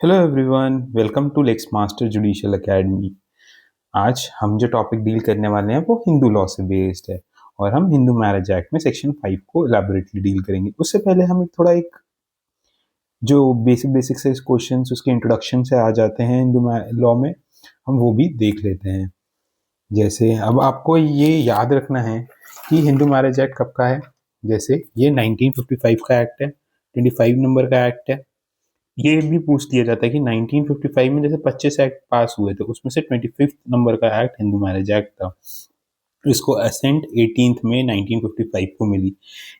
Hello everyone, welcome to Lex Master Judicial Academy. आज हम जो टॉपिक डील करने वाले हैं वो हिंदू लॉ से बेस्ड है और हम हिंदू मैरिज एक्ट में सेक्शन 5 को एलैबोरेटली डील करेंगे। उससे पहले हम एक जो बेसिक से क्वेश्चंस उसके इंट्रोडक्शन से आ जाते हैं हिंदू लॉ में, हम वो भी देख लेते हैं। जैसे अब आपको ये याद रखना है कि हिंदू मैरिज एक्ट कब का है। जैसे ये 1955 का एक्ट है, 25 नंबर का एक्ट है। ये भी पूछ दिया जाता है कि 1955 में जैसे 25 एक्ट पास हुए थे, उसमें से 25th नंबर का एक्ट हिंदू मैरिज एक्ट था। इसको असेंट 18th में 1955 को मिली।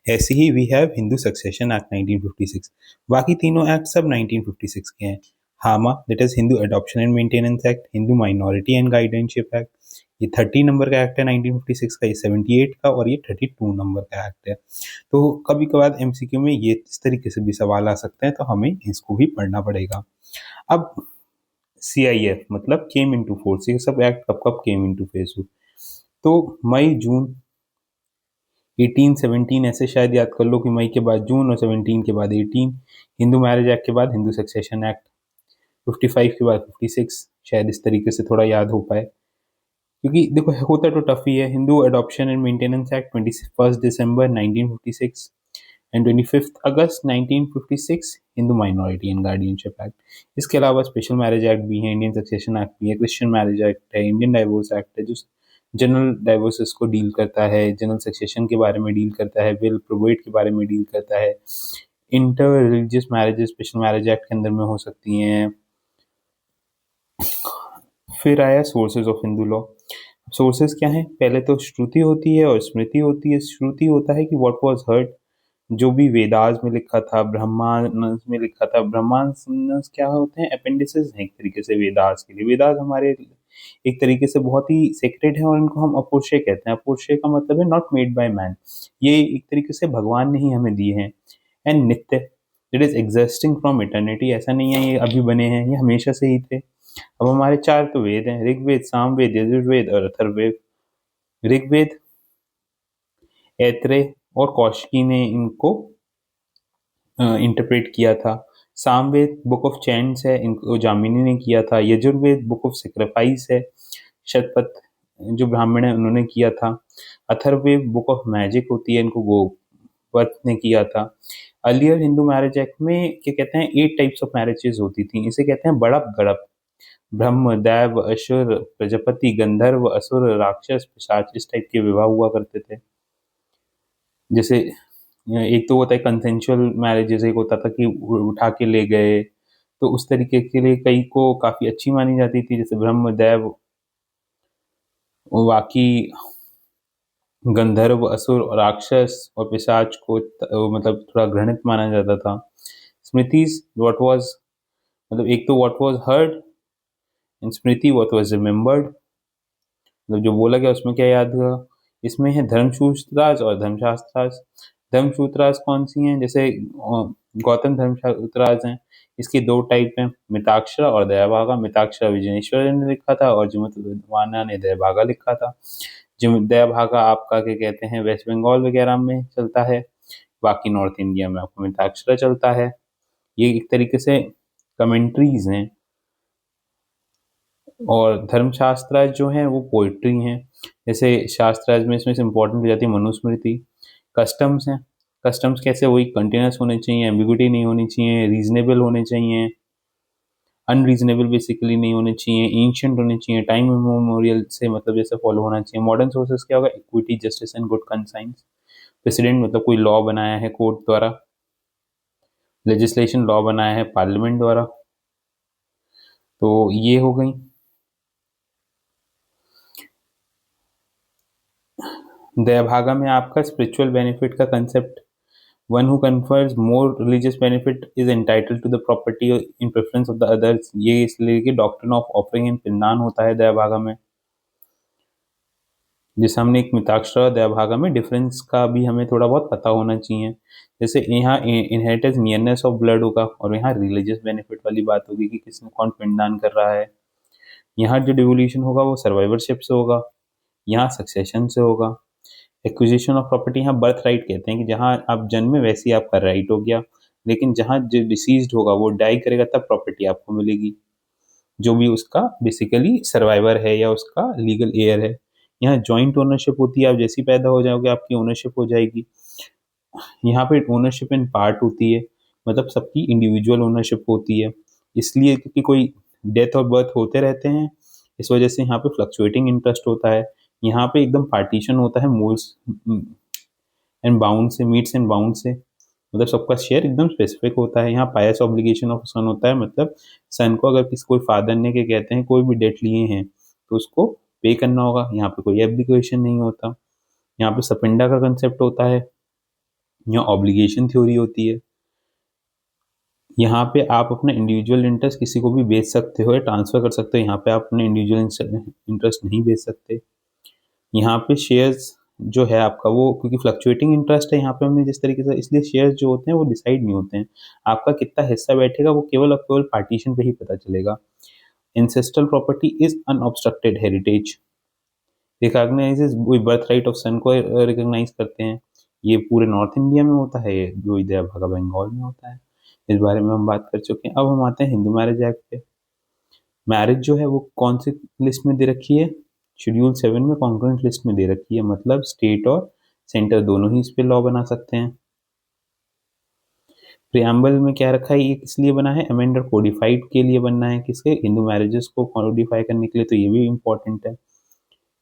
ऐसे ही we have Hindu succession act 1956। बाकी तीनों एक्ट सब 1956 के हैं। HAMA that is Hindu adoption and maintenance act, Hindu minority and guardianship act, ये 30 नंबर का एक्ट है 1956 का, ये 78 का और ये 32 नंबर का एक्ट है। तो कभी कभार एमसीक्यू में ये इस तरीके से भी सवाल आ सकते हैं, तो हमें इसको भी पढ़ना पड़ेगा। अब CIF मतलब केम इनटू फोर्स, ये सब एक्ट कब कब केम इनटू फोर्स। तो मई जून 1817 ऐसे शायद याद कर लो कि मई के बाद जून और 17 के बाद 18। हिंदू मैरिज एक्ट के बाद हिंदू सक्सेशन एक्ट, 55 के बाद 56, शायद इस तरीके से थोड़ा याद हो पाए। क्योंकि देखो होता तो टफ ही है। Hindu adoption and maintenance act 21 December 1956 and 25 August 1956 Hindu minority and guardianship act. इसके अलावा स्पेशल मैरिज एक्ट भी है, इंडियन सक्सेशन एक्ट भी है, क्रिश्चियन मैरिज एक्ट है, इंडियन डाइवोर्स एक्ट है जो जनरल डाइवोर्सेस को डील करता है, जनरल सक्सेशन के बारे में डील करता है, विल प्रोवेट के बारे में डील करता है। Inter religious marriages special marriage act के अंदर में हो सकती हैं। फिर आया sources of Hindu law. Sources क्या है? पहले तो श्रुति होती है और स्मृति होती है। श्रुति होता है कि व्हाट वाज हर्ड, जो भी वेदास में लिखा था, ब्रह्मांड में लिखा था। ब्रह्मांड क्या होते हैं? अपेंडिसेस हैं एक तरीके से वेदास के लिए। वेदास हमारे एक तरीके से बहुत ही सेक्रेड है और इनको हम अपुरुषय कहते हैं। अपुरुषय का मतलब है नॉट मेड बाय मैन, ये एक तरीके से भगवान ने ही हमें दिए हैं। एंड नित्य, it is existing from eternity, ऐसा नहीं है ये अभी बने हैं, ये हमेशा से ही थे। अब हमारे चार तो वेद हैं, ऋग्वेद, सामवेद, यजुर्वेद और अथर्ववेद। ऋग्वेद ऐत्रेय और कौशिकी ने इनको इंटरप्रेट किया था। सामवेद बुक ऑफ चैंट्स है, इनको जामिनी ने किया था। यजुर्वेद बुक ऑफ सेक्रीफाइस है, शतपथ जो ब्राह्मण है उन्होंने किया था। अथर्ववेद बुक ऑफ मैजिक होती है, इनको गोपत ने किया था। अर्लियर हिंदू मैरिज एक्ट में क्या कहते हैं, 8 टाइप्स ऑफ मैरिजेस होती थी। इसे कहते हैं बड़प गड़प। ब्रह्म, दैव, असुर, प्रजापति, गंधर्व, असुर, राक्षस, पिशाच, इस टाइप के विवाह हुआ करते थे। जैसे एक तो होता है कंसेंशुअल मैरिज, जैसे एक होता था कि उठा के ले गए, तो उस तरीके के लिए कई को काफी अच्छी मानी जाती थी, जैसे ब्रह्म, देव, बाकी गंधर्व, असुर, राक्षस और पिशाच को मतलब थोड़ा घृणित माना जाता था। स्मृतिज व्हाट वाज, मतलब एक तो what was heard, Smriti what was remembered, मतलब जो बोला गया उसमें क्या याद हुआ। इसमें है धर्मसूत्रास और धर्मशास्त्रास। धर्मसूत्रास कौन सी हैं? जैसे गौतम धर्मसूत्रास हैं, इसके 2 टाइप हैं, मिताक्षरा और दयाभागा। मिताक्षरा विजयेश्वर ने लिखा था और जिमतवाना ने दयाभागा लिखा था। जिम दयाभागा आपका क्या कहते हैं, वेस्ट बंगाल वगैरह में चलता है, बाकी नॉर्थ इंडिया में आपको मिताक्षरा चलता है। ये एक तरीके से कमेंट्रीज हैं। और धर्मशास्त्र जो हैं वो पोइट्री हैं। जैसे शास्त्राज में इसमें से इंपॉर्टेंट हो जाती है मनुस्मृति। कस्टम्स हैं, कस्टम्स कैसे, वही कंटिन्यूस होने चाहिए, एम्बिगुइटी नहीं होनी चाहिए, रीजनेबल होने चाहिए, अनरीजनेबल बेसिकली नहीं होने चाहिए, एंशिएंट होने चाहिए, टाइम मेमोरियल से मतलब जैसे फॉलो होना चाहिए। मॉडर्न सोर्सेस क्या होगा, equity, justice and good conscience. President मतलब कोई लॉ बनाया है कोर्ट द्वारा। लेजिस्लेशन लॉ बनाया है पार्लियामेंट द्वारा। तो ये हो गई। दयाभागा में आपका स्पिरिचुअल बेनिफिट का concept, one who confers more religious benefit is entitled to the property in preference of the others. ये इसलिए कि डॉक्ट्रिन ऑफ ऑफरिंग एंड पिंडान होता है दयाभागा में। जैसे हमने एक मिताक्षरा और दयाभागा में डिफरेंस का भी हमें थोड़ा बहुत पता होना चाहिए। जैसे यहाँ इनहेरिटेंस नियरनेस ऑफ ब्लड होगा और यहाँ रिलीजियस बेनिफिट वाली बात होगी कि किसने कौन पिंडदान कर रहा है। यहाँ जो डिवोल्यूशन होगा वो सर्वाइवरशिप से होगा, यहाँ सक्सेशन से होगा। एक्विजिशन ऑफ प्रॉपर्टी यहाँ बर्थ राइट कहते हैं कि जहाँ आप जन्मे वैसे ही आपका राइट हो गया। लेकिन जहाँ जो डिसीज्ड होगा वो डाई करेगा तब प्रॉपर्टी आपको मिलेगी, जो भी उसका बेसिकली सर्वाइवर है या उसका लीगल हेयर है। यहाँ जॉइंट ओनरशिप होती है, आप जैसे ही पैदा हो जाओगे आपकी ओनरशिप हो जाएगी। यहाँ पे ओनरशिप इन पार्ट होती है, मतलब सबकी इंडिविजुअल ओनरशिप होती है, इसलिए क्योंकि कोई डेथ और बर्थ होते रहते हैं, इस वजह से यहाँ पे फ्लक्चुएटिंग इंटरेस्ट होता है। यहाँ पे एकदम पार्टीशन होता है मोल्स एंड बाउंड से, मीट्स एंड बाउंड से, मतलब सबका शेयर एकदम स्पेसिफिक होता है। यहाँ पायस ऑब्लिगेशन ऑफ सन होता है, मतलब सन को अगर किसी कोई फादर ने के कहते हैं कोई भी डेट लिए हैं तो उसको पे करना होगा। यहाँ पे कोई एब्लिकेशन नहीं होता। यहाँ पे सपिंडा का कंसेप्ट होता है, यहाँ ऑब्लिगेशन थ्योरी होती है। यहाँ पे आप अपना इंडिविजुअल इंटरेस्ट किसी को भी बेच सकते हो या ट्रांसफर कर सकते हो, यहाँ पे आप अपने इंडिविजुअल इंटरेस्ट नहीं बेच सकते। यहाँ पे शेयर्स जो है आपका वो, क्योंकि फ्लक्चुएटिंग इंटरेस्ट है यहाँ पे हमने जिस तरीके से, इसलिए शेयर्स जो होते हैं वो डिसाइड नहीं होते हैं। आपका कितना हिस्सा बैठेगा वो केवल और केवल पार्टीशन पे ही पता चलेगा। Ancestral property is unobstructed heritage, recognizes birth right of son को रिकॉग्नाइज करते हैं। ये पूरे नॉर्थ इंडिया में होता है, जो इधर भागा बंगाल में होता है। इस बारे में हम बात कर चुके हैं। अब हम आते हैं हिंदू मैरिज एक्ट पे। मैरिज जो है वो कौन सी लिस्ट में दे रखी है? शेड्यूल 7 में कॉन्करेंट लिस्ट में दे रखी है, मतलब स्टेट और सेंटर दोनों ही इस पे लॉ बना सकते हैं। प्रियम्बल में क्या रखा है, ये किस लिए बना है? अमेंड और कोडिफाइड के लिए बनना है, किसके? हिंदू मैरिजेस को कोडिफाई करने के लिए, तो ये भी इम्पोर्टेंट है।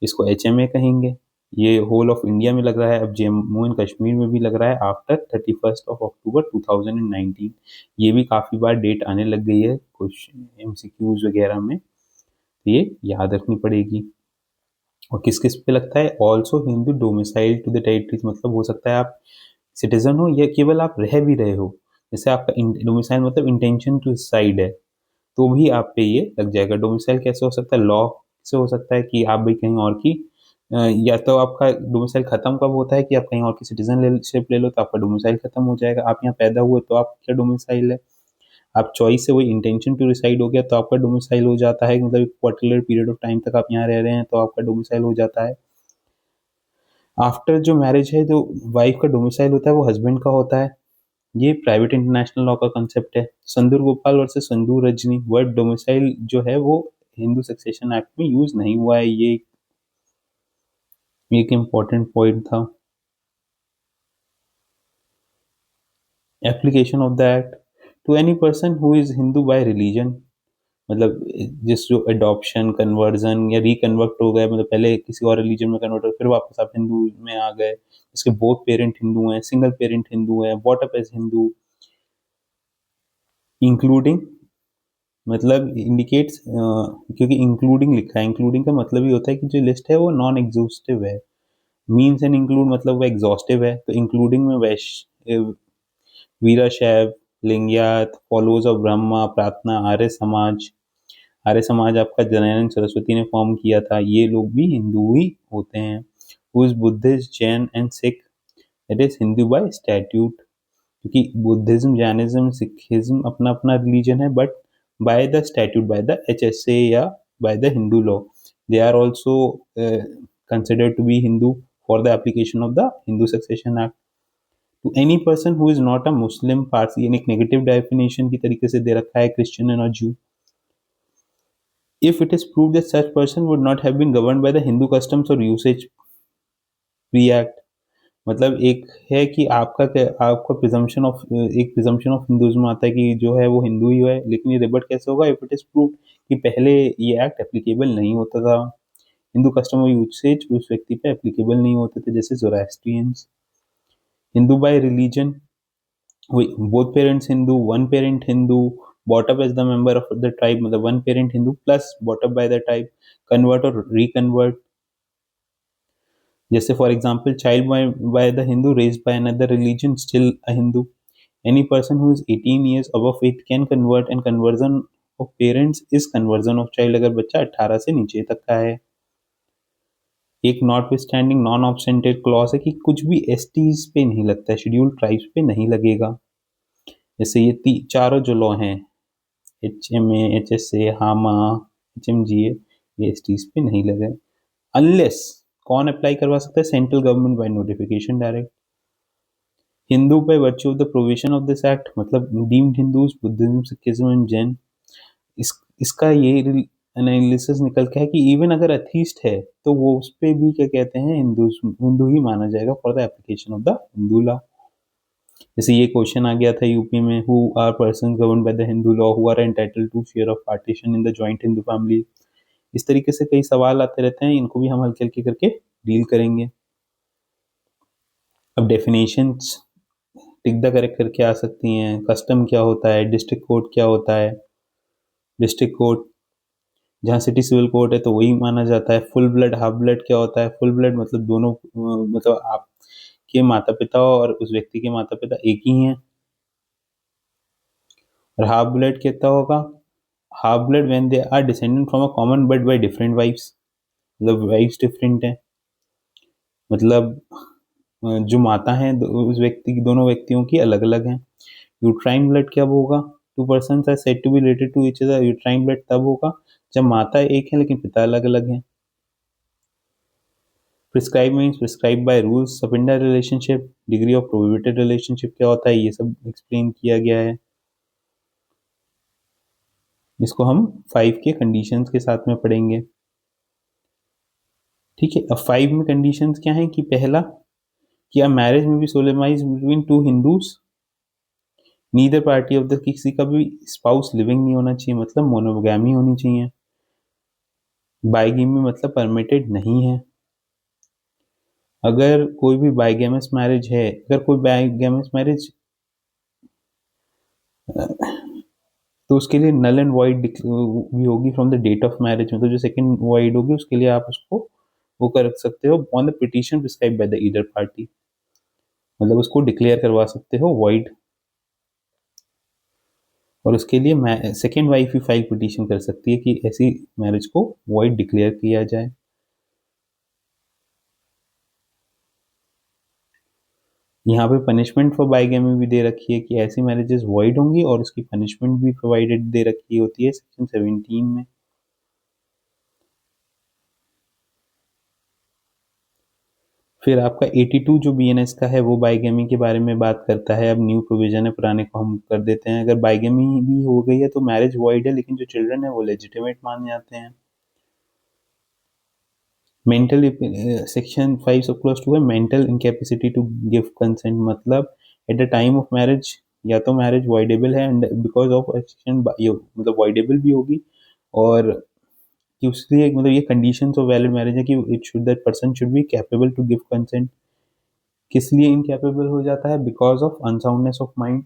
इसको HMA कहेंगे। ये होल ऑफ इंडिया में लग रहा है, अब जम्मू एंड कश्मीर में भी लग रहा है आफ्टर 31 अक्टूबर 2019। ये भी काफ़ी बार डेट आने लग गई है कुछ MCQs वगैरह में, तो ये याद रखनी पड़ेगी। और किस किस पे लगता है? Also Hindu domicile to the territories, मतलब हो सकता है आप सिटीजन हो या केवल आप रह भी रहे हो, जैसे आपका डोमिसाइल मतलब इंटेंशन टू साइड है, तो भी आप पे ये लग जाएगा। डोमिसाइल कैसे हो सकता है? लॉ से हो सकता है कि आप भी कहीं और की या तो आपका डोमिसाइल खत्म कब होता है कि आप कहीं और की सिटीजनशिप ले लो तो आपका डोमिसाइल खत्म हो जाएगा। आप यहाँ पैदा हुए तो आपका डोमिसाइल है, आप चॉइस से वही इंटेंशन टू रिसाइड हो गया तो आपका डोमिसाइल हो जाता है, मतलब एक पर्टिकुलर पीरियड ऑफ टाइम तक आप यहाँ रह रहे हैं तो आपका डोमिसाइल हो जाता है। आफ्टर जो मैरिज है, जो वाइफ का डोमिसाइल होता है वो हस्बैंड का होता है। ये प्राइवेट इंटरनेशनल लॉ का कंसेप्ट है। Sandur Gopal versus Sandur Rajni, word domicile जो है वो हिंदू सक्सेशन एक्ट में यूज नहीं हुआ है, ये एक इम्पोर्टेंट पॉइंट था। Application of the act to any person who is Hindu by religion, मतलब जिस जो अडॉप्शन, कन्वर्जन या रिकन्वर्ट हो गए, मतलब पहले किसी और रिलीजन में कन्वर्ट हो फिर वापस आप हिंदू में आ गए, इसके बोथ पेरेंट हिंदू हैं, सिंगल पेरेंट हिंदू है, brought up as Hindu, including मतलब इंडिकेट्स, क्योंकि इंक्लूडिंग लिखा है, इंक्लूडिंग का मतलब ये होता है कि जो लिस्ट है वो नॉन एग्जॉस्टिव है। मीन्स एंड इंक्लूड मतलब वो एग्जॉस्टिव है, तो इंक्लूडिंग में वैश्य, वीरशैव, लिंगायत, फॉलोअर्स ऑफ ब्रह्मा, प्रार्थना, आर्य समाज। आर्य समाज आपका दयानंद सरस्वती ने फॉर्म किया था, ये लोग भी हिंदू ही होते हैं। Who's Buddhist, Jain and Sikh, it is Hindu by statute, क्योंकि बुद्धिज्म, जैनिज्म, सिखिज्म अपना अपना रिलीजन है, but by the statute, by the HSA या by the Hindu law, they are also considered to be Hindu for the application of the Hindu Succession Act. To any person who is not a Muslim, Parsi यानी एक negative definition की तरीके से दे रखा है Christian and जू। If it is proved that such person would not have been governed by the Hindu customs or usage pre-act, मतलब एक है कि आपका प्रिजम्पशन ऑफ, एक प्रिजम्पशन ऑफ हिंदुइज्म आता है कि जो है वो हिंदू ही है, लेकिन ये रिबट कैसे होगा? इफ इट इज प्रूव्ड कि पहले ये एक्ट एप्लीकेबल नहीं होता था, हिंदू कस्टम और यूसेज उस व्यक्ति पे एप्लीकेबल नहीं होते थे, जैसे Zoroastrians. Hindu by religion, both parents Hindu, one parent Hindu, brought up as the member of the tribe, मतलब one parent Hindu plus brought up by the tribe, convert और रिकन्वर्ट, जैसे for example child by the Hindu raised by another religion still a Hindu. Any person who is 18 years above it can convert, and conversion of parents is conversion of child, अगर बच्चा 18 से नीचे तक का है। एक नॉट विस्टैंडिंग नॉन ऑब्सेंटेड क्लॉज है कि कुछ भी STs पे नहीं लगता है, शेड्यूल ट्राइब्स पे नहीं लगेगा। जैसे ये चारों जो लॉ हैं, HMA, HSA, हामा, HMGA, ये STs पे नहीं लगे। अनलेस कौन अप्लाई करवा सकता है? Central government by notification direct. Hindu by virtue of the provision of this act, मतलब deemed Hindus, Buddhism, Sikhism and Jain. इसका ये एनालिसिस निकल के है कि इवन अगर अथीस्ट है तो वो उस पे भी क्या कहते हैं, हिंदू ही माना जाएगा for the application of the Hindu law. जैसे ये क्वेश्चन आ गया था यूपी में, who are person govern by the Hindu law who are entitled to share of partition in the joint Hindu family. इस तरीके से कई सवाल आते रहते हैं, इनको भी हम हल्के हल्के करके डील करेंगे। अब डेफिनेशंस टिक द करेक्ट करके आ सकती हैं। कस्टम क्या होता है, डिस्ट्रिक्ट कोर्ट क्या होता है, डिस्ट्रिक्ट कोर्ट जहाँ सिटी सिविल कोर्ट है तो वही माना जाता है। फुल ब्लड हाफ ब्लड क्या होता है, फुल ब्लड मतलब दोनों मतलब आपके माता पिता और उस व्यक्ति के माता पिता एक ही हैं। और हाफ ब्लड कितना होगा, half blood when they are descendant from a common but by different wives, मतलब वाइफ्स डिफरेंट है। मतलब जो माता है उस व्यक्ति की, दोनों व्यक्तियों की अलग अलग हैं। यूट्राइन ब्लड कब होगा, two persons are said to be related to each other. Uterine blood तब होगा जब माता एक है लेकिन पिता अलग अलग हैं। Prescribe means prescribe by rules. सपिंडा relationship, degree of prohibited relationship क्या होता है, ये सब एक्सप्लेन किया गया है। इसको हम 5 के कंडीशंस के साथ में पढ़ेंगे। ठीक है, अब 5 में कंडीशंस क्या है कि पहला कि अ मैरिज में be solemnized between two Hindus, neither party of the, किसी का भी स्पाउस लिविंग नहीं होना चाहिए, मतलब मोनोगैमी होनी चाहिए। बाइगेमी मतलब परमिटेड नहीं है। अगर कोई भी बाइगेमस मैरिज है, अगर कोई बाइगेमस मैरिज तो उसके लिए नल एंड वाइड भी होगी from the date of marriage, मतलब जो सेकंड वाइड होगी उसके लिए आप उसको वो कर सकते हो on the petition prescribe by the either party, मतलब उसको डिक्लेयर करवा सकते हो वाइड। और उसके लिए सेकेंड वाइफ ही फाइल पिटीशन कर सकती है कि ऐसी मैरिज को वाइड डिक्लेयर किया जाए। यहाँ पे पनिशमेंट फॉर बाइगेमी भी दे रखी है कि ऐसी मैरिजेस वॉइड होंगी और उसकी पनिशमेंट भी प्रोवाइडेड दे रखी होती है सेक्शन 17 में। फिर आपका 82 जो बीएनएस का है वो बाइगेमी के बारे में बात करता है। अब न्यू प्रोविजन है, पुराने को हम कर देते हैं। अगर बाइगेमी भी हो गई है तो मैरिज वॉइड है, लेकिन जो चिल्ड्रन है वो लेजिटिमेट माने जाते हैं। Mental section 5 sub clause two है mental incapacity to give consent, मतलब at the time of marriage या तो मैरिज वॉइडेबल है एंड बिकॉज ऑफ सेक्शन मतलब वॉइडेबल भी होगी, और कि उसके लिए मतलब ये कंडीशंस ऑफ वैलिड मैरिज है कि it should that person should be capable to give consent. किस लिए इनकैपेबल हो जाता है, because of unsoundness of mind.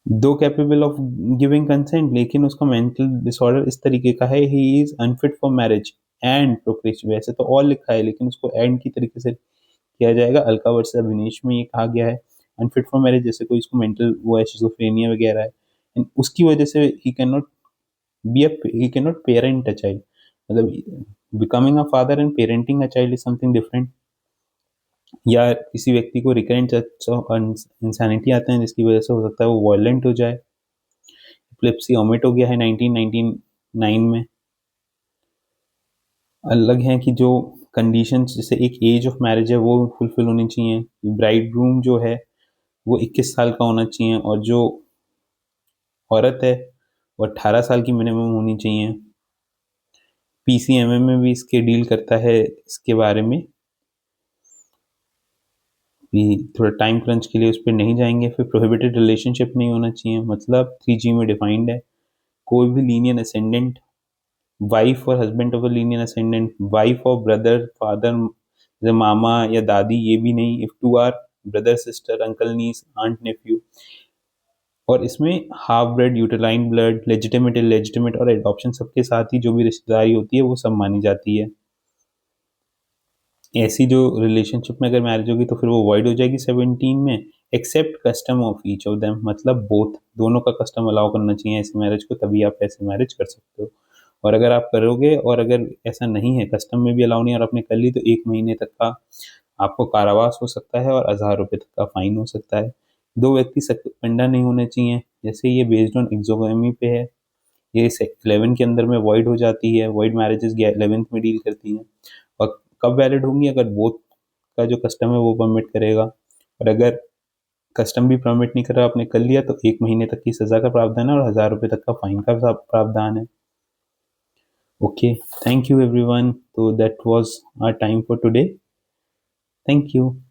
Though capable of giving consent लेकिन उसका मेंटल डिसऑर्डर इस तरीके का है, he is unfit for marriage and procreation. वैसे तो और लिखा है लेकिन उसको एंड की तरीके से किया जाएगा। अलका वर्सेस अभिनेश में ये कहा गया है अनफिट फॉर मैरिज, जैसे कोई इसको मेंटल वो है, शिज़ोफ्रेनिया वगैरह है, उसकी वजह से he can not parent a child, मतलब becoming a father and parenting a child is something different. या किसी व्यक्ति को रिकरेंट इंसानिटी आते हैं जिसकी वजह से हो सकता है वो वायलेंट हो जाए। एपिलेप्सी ओमिट हो गया है 1999 में। अलग है कि जो कंडीशंस, जैसे एक एज ऑफ मैरिज है वो फुलफिल होनी चाहिए। ब्राइड ग्रूम जो है वो 21 साल का होना चाहिए और जो औरत है वो 18 साल की मिनिमम होनी चाहिए। पीसीएमएम में भी इसके डील करता है इसके बारे में, भी थोड़ा टाइम क्रंच के लिए उस पर नहीं जाएंगे। फिर प्रोहिबिटेड रिलेशनशिप नहीं होना चाहिए, मतलब 3G में डिफाइंड है। कोई भी लीनियन असेंडेंट, वाइफ और husband of a lineal ascendant, wife of brother father मामा या दादी, ये भी नहीं। If two are brother sister uncle niece aunt nephew. और इसमें half blood, uterine blood, legitimate illegitimate और एडॉप्शन सबके साथ ही जो भी रिश्तेदारी होती है वो सब मानी जाती है। ऐसी जो रिलेशनशिप में अगर मैरिज होगी तो फिर वो वॉइड हो जाएगी 17 में, except custom of each of them, मतलब बोथ दोनों का कस्टम अलाउ करना चाहिए ऐसे मैरिज को, तभी आप ऐसे मैरिज कर सकते हो। और अगर आप करोगे और अगर ऐसा नहीं है, कस्टम में भी अलाउ नहीं और आपने कर ली, तो 1 महीने तक का आपको कारावास हो सकता है और 1000 रुपये तक का फाइन हो सकता है। 2 व्यक्ति पंडा नहीं होने चाहिए, जैसे ये बेस्ड ऑन एक्सोगमी पे है। ये 11 के अंदर में वॉइड हो जाती है, वॉइड मैरिजेस 11th में डील करती हैं। और कब वैलिड होंगी, अगर बोथ का जो कस्टम है वो परमिट करेगा। और अगर कस्टम भी परमिट नहीं कर रहा, आपने कर लिया, तो 1 महीने तक की सज़ा का प्रावधान है और 1000 रुपये तक का फाइन का प्रावधान है। Okay, thank you everyone. तो that was our time for today. Thank you.